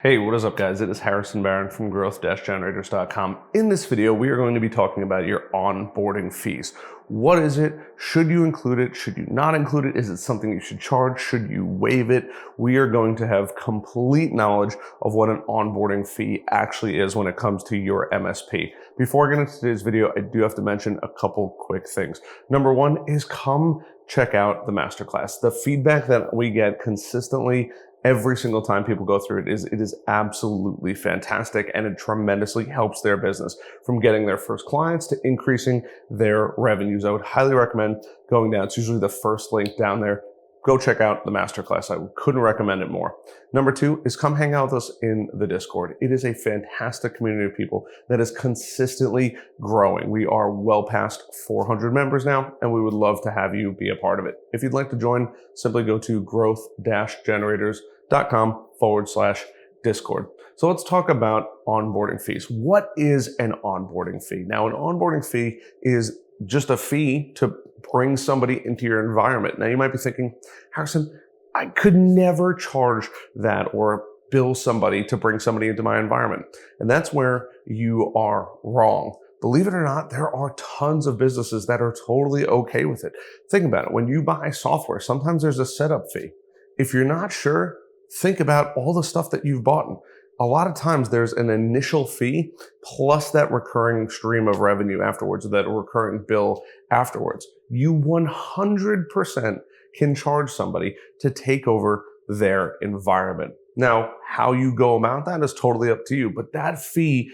Hey, what is up guys? It is Harrison Barron from growth-generators.com. In this video, we are going to be talking about your onboarding fees. What is it? Should you include it? Should you not include it? Is it something you should charge? Should you waive it? We are going to have complete knowledge of what an onboarding fee actually is when it comes to your MSP. Before I get into today's video, I do have to mention a couple quick things. Number one is come check out the masterclass. The feedback that we get consistently every single time people go through it is absolutely fantastic, and it tremendously helps their business from getting their first clients to increasing their revenues. I would highly recommend going down. It's usually the first link down there. Go check out the masterclass. I couldn't recommend it more. Number two is come hang out with us in the Discord. It is a fantastic community of people that is consistently growing. We are well past 400 members now, and we would love to have you be a part of it. If you'd like to join, simply go to growth-generators.com/Discord. So let's talk about onboarding fees. What is an onboarding fee? Now, an onboarding fee is just a fee to bring somebody into your environment. Now, you might be thinking, Harrison, I could never charge that or bill somebody to bring somebody into my environment. And that's where you are wrong. Believe it or not, there are tons of businesses that are totally okay with it. Think about it. When you buy software, sometimes there's a setup fee. If you're not sure, think about all the stuff that you've bought. A lot of times there's an initial fee plus that recurring stream of revenue afterwards, that recurring bill afterwards. You 100% can charge somebody to take over their environment. Now, how you go about that is totally up to you, but that fee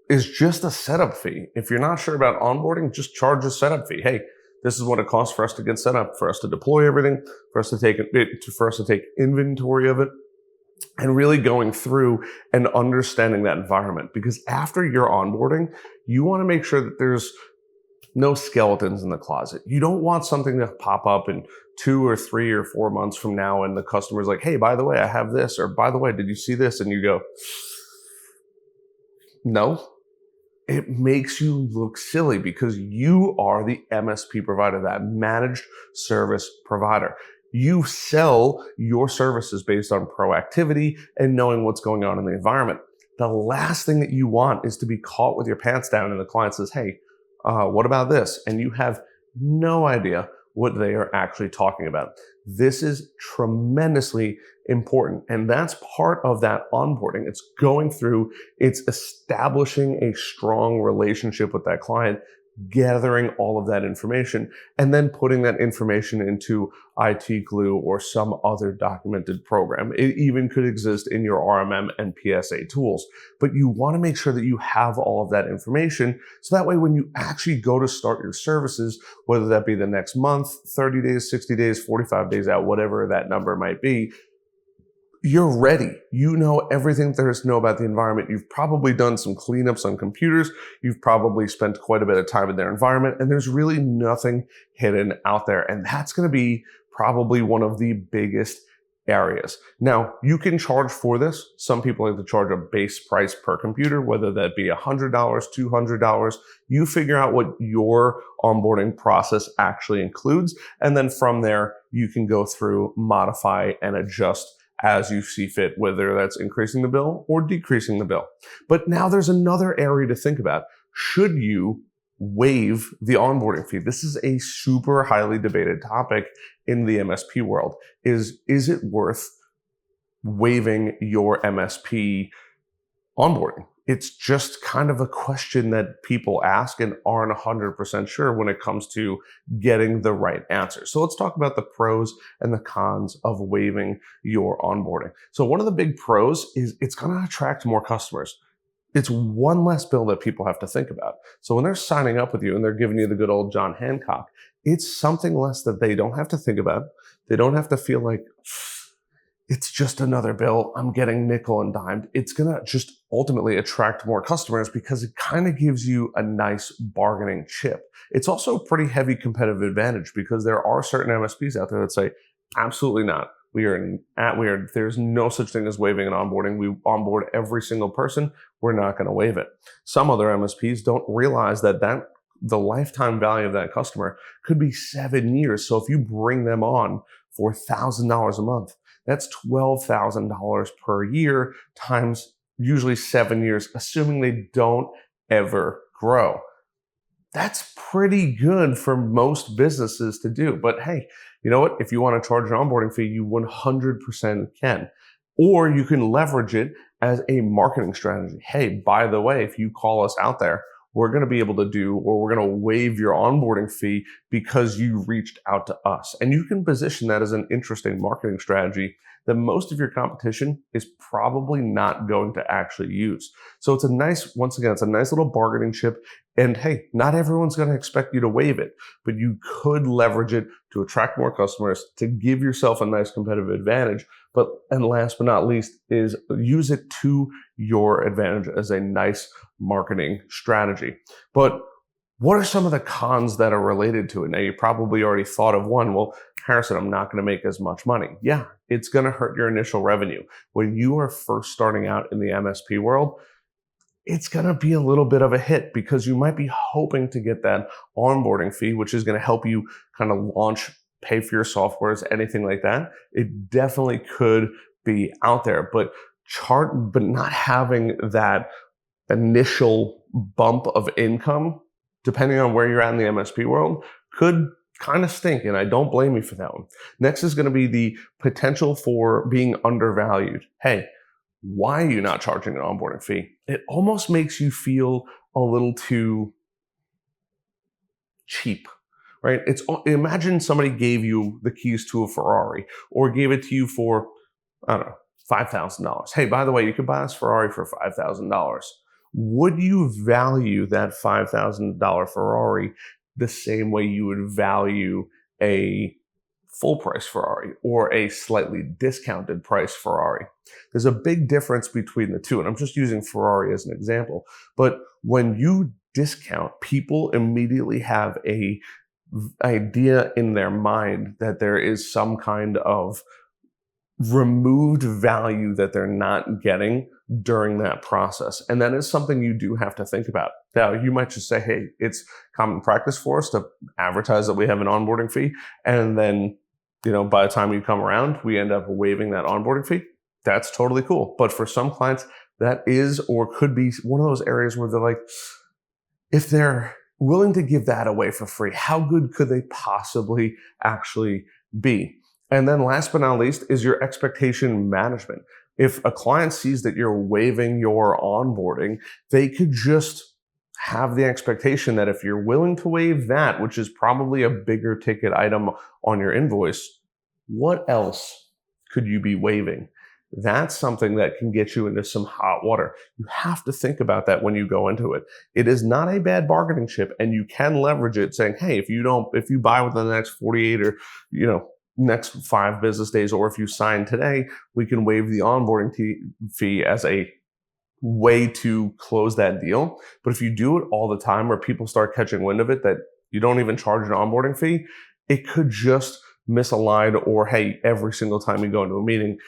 is just a setup fee. If you're not sure about onboarding, just charge a setup fee. Hey, this is what it costs for us to get set up, for us to deploy everything, for us to take inventory of it, and really going through and understanding that environment. Because after your onboarding, you want to make sure that there's no skeletons in the closet. You don't want something to pop up in 2 or 3 or 4 months from now and the customer's like, hey, by the way, I have this, or by the way, did you see this? And you go, no. It makes you look silly because you are the MSP provider, that managed service provider. You sell your services based on proactivity and knowing what's going on in the environment. The last thing that you want is to be caught with your pants down and the client says, hey, what about this? And you have no idea what they are actually talking about. This is tremendously important. And that's part of that onboarding. It's going through, it's establishing a strong relationship with that client, gathering all of that information, and then putting that information into IT Glue or some other documented program. It even could exist in your RMM and PSA tools. But you want to make sure that you have all of that information, so that way when you actually go to start your services, whether that be the next month, 30 days, 60 days, 45 days out, whatever that number might be, you're ready. You know everything there is to know about the environment. You've probably done some cleanups on computers. You've probably spent quite a bit of time in their environment, and there's really nothing hidden out there. And that's going to be probably one of the biggest areas. Now, you can charge for this. Some people like to charge a base price per computer, whether that be $100, $200. You figure out what your onboarding process actually includes. And then from there, you can go through, modify, and adjust as you see fit, whether that's increasing the bill or decreasing the bill. But now there's another area to think about. Should you waive the onboarding fee? This is a super highly debated topic in the MSP world. Is it worth waiving your MSP onboarding? It's just kind of a question that people ask and aren't 100% sure when it comes to getting the right answer. So let's talk about the pros and the cons of waiving your onboarding. So one of the big pros is it's going to attract more customers. It's one less bill that people have to think about. So when they're signing up with you and they're giving you the good old John Hancock, it's something less that they don't have to think about. They don't have to feel like, it's just another bill, I'm getting nickel and dimed. It's going to just ultimately attract more customers because it kind of gives you a nice bargaining chip. It's also a pretty heavy competitive advantage because there are certain MSPs out there that say, absolutely not. There's no such thing as waiving an onboarding. We onboard every single person. We're not going to waive it. Some other MSPs don't realize that the lifetime value of that customer could be 7 years. So if you bring them on for $1,000 a month, That's $12,000 per year times usually 7 years, assuming they don't ever grow. That's pretty good for most businesses to do. But hey, you know what? If you want to charge an onboarding fee, you 100% can. Or you can leverage it as a marketing strategy. Hey, by the way, if you call us out there, we're going to be able to do, or we're going to waive your onboarding fee because you reached out to us. And you can position that as an interesting marketing strategy that most of your competition is probably not going to actually use. So it's a nice, once again, it's a nice little bargaining chip. And hey, not everyone's going to expect you to waive it, but you could leverage it to attract more customers, to give yourself a nice competitive advantage. But, and last but not least, is use it to your advantage as a nice marketing strategy. But what are some of the cons that are related to it? Now, you probably already thought of one. Well, Harrison, I'm not going to make as much money. Yeah, it's going to hurt your initial revenue. When you are first starting out in the MSP world, it's going to be a little bit of a hit because you might be hoping to get that onboarding fee, which is going to help you kind of launch, pay for your softwares, anything like that. It definitely could be out there, but not having that initial bump of income, depending on where you're at in the MSP world, could kind of stink, and I don't blame you for that one. Next is going to be the potential for being undervalued. Hey, why are you not charging an onboarding fee? It almost makes you feel a little too cheap, right? Imagine somebody gave you the keys to a Ferrari or gave it to you for, I don't know, $5,000. Hey, by the way, you could buy this Ferrari for $5,000. Would you value that $5,000 Ferrari the same way you would value a full price Ferrari or a slightly discounted price Ferrari? There's a big difference between the two. And I'm just using Ferrari as an example. But when you discount, people immediately have a idea in their mind that there is some kind of removed value that they're not getting during that process. And that is something you do have to think about. Now, you might just say, hey, it's common practice for us to advertise that we have an onboarding fee. And then, by the time you come around, we end up waiving that onboarding fee. That's totally cool. But for some clients, that is or could be one of those areas where they're like, if they're willing to give that away for free, how good could they possibly actually be? And then last but not least is your expectation management. If a client sees that you're waiving your onboarding, they could just have the expectation that if you're willing to waive that, which is probably a bigger ticket item on your invoice, what else could you be waiving? That's something that can get you into some hot water. You have to think about that when you go into it. It is not a bad bargaining chip, and you can leverage it saying, hey, if you buy within the next 48 or, next 5 business days, or if you sign today, we can waive the onboarding fee as a way to close that deal. But if you do it all the time where people start catching wind of it, that you don't even charge an onboarding fee, it could just misalign, or hey, every single time you go into a meeting,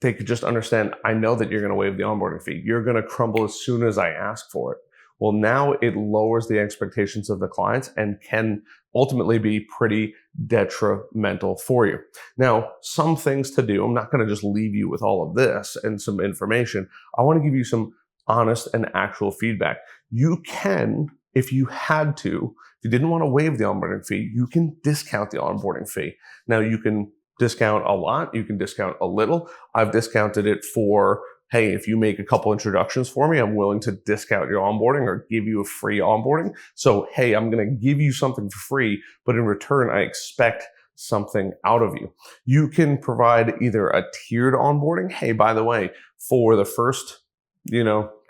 they could just understand, I know that you're going to waive the onboarding fee. You're going to crumble as soon as I ask for it. Well, now it lowers the expectations of the clients and can ultimately be pretty detrimental for you. Now, some things to do. I'm not going to just leave you with all of this and some information. I want to give you some honest and actual feedback. You can, if you had to, if you didn't want to waive the onboarding fee, you can discount the onboarding fee. Now, you can discount a lot. You can discount a little. I've discounted it for, hey, if you make a couple introductions for me, I'm willing to discount your onboarding or give you a free onboarding. So, hey, I'm going to give you something for free, but in return, I expect something out of you. You can provide either a tiered onboarding. Hey, by the way, for the first,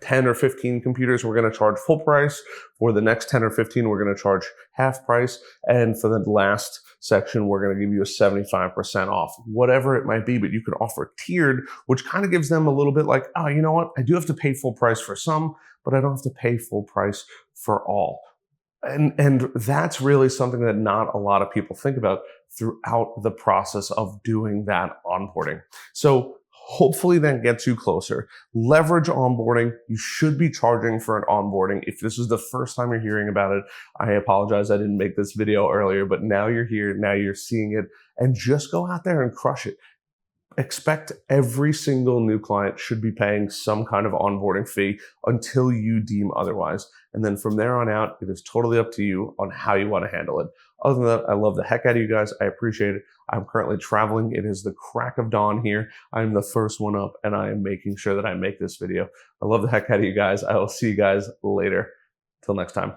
10 or 15 computers, we're going to charge full price. For the next 10 or 15, we're going to charge half price. And for the last section, we're going to give you a 75% off, whatever it might be. But you could offer tiered, which kind of gives them a little bit like, oh, you know what? I do have to pay full price for some, but I don't have to pay full price for all. And that's really something that not a lot of people think about throughout the process of doing that onboarding. So hopefully that gets you closer. Leverage onboarding. You should be charging for an onboarding. If this is the first time you're hearing about it, I apologize. I didn't make this video earlier, but now you're here. Now you're seeing it, and just go out there and crush it. Expect every single new client should be paying some kind of onboarding fee until you deem otherwise. And then from there on out, it is totally up to you on how you want to handle it. Other than that, I love the heck out of you guys. I appreciate it. I'm currently traveling. It is the crack of dawn here. I'm the first one up, and I am making sure that I make this video. I love the heck out of you guys. I will see you guys later. Till next time.